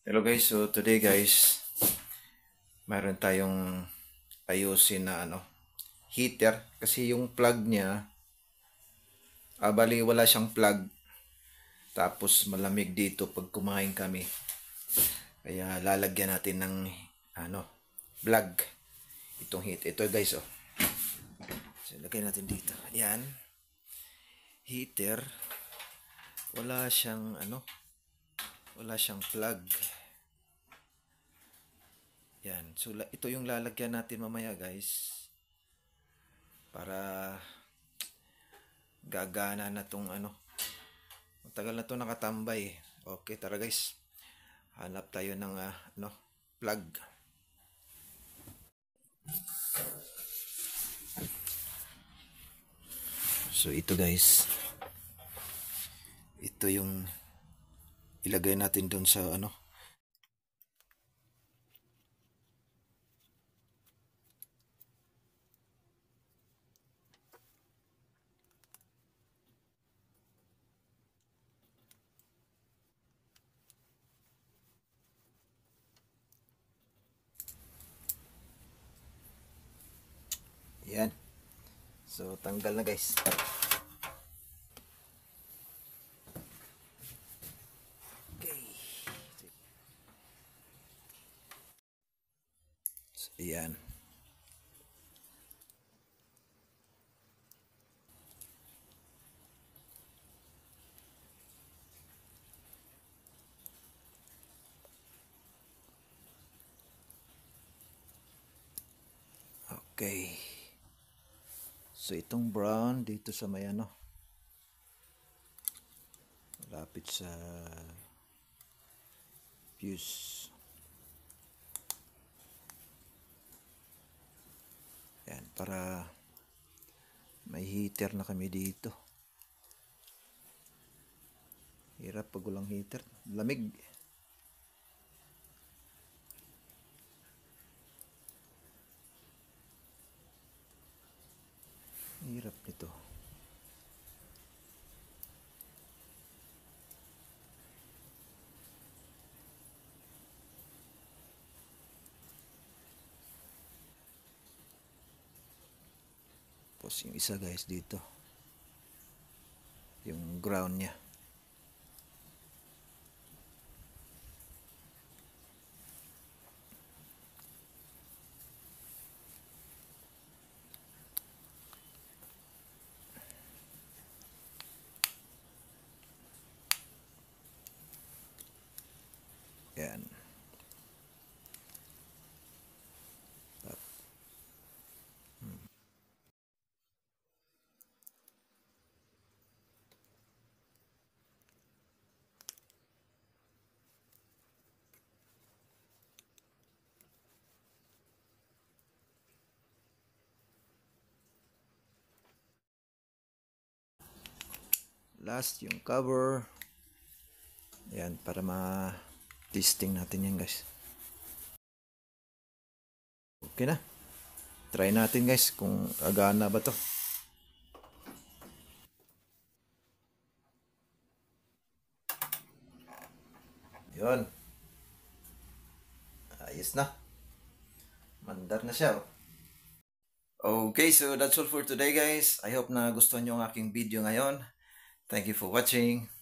Hello guys, so today guys, mayroon tayong ayusin na heater kasi yung plug niya, bali wala siyang plug. Tapos malamig dito pag kumain kami. Kaya lalagyan natin ng plug itong heat. Ito guys, oh. So lagay natin dito. Yan. Heater. Wala siyang wala siyang plug. Yan. So, ito yung lalagyan natin mamaya, guys. Para gagana na tong matagal na to nakatambay. Okay, tara guys. Hanap tayo ng plug. So, ito guys. Ito yung ilagay natin doon sa yan. So, tanggal na guys. Okay. So, yan. Okay. So, itong brown dito sa may malapit sa fuse. Yan, para may heater na kami dito. Hirap pag walang heater. Lamig. Hirap nito. Tapos yung isa guys dito. Yung ground niya. Yan. Last yung cover. Yan, para ma-testing natin yan guys. Okay na. Try natin guys kung agana ba to. Yun. Ayos na. Mandar na siya. Okay, so that's all for today guys. I hope na gustuhan nyo ang aking video ngayon. Thank you for watching.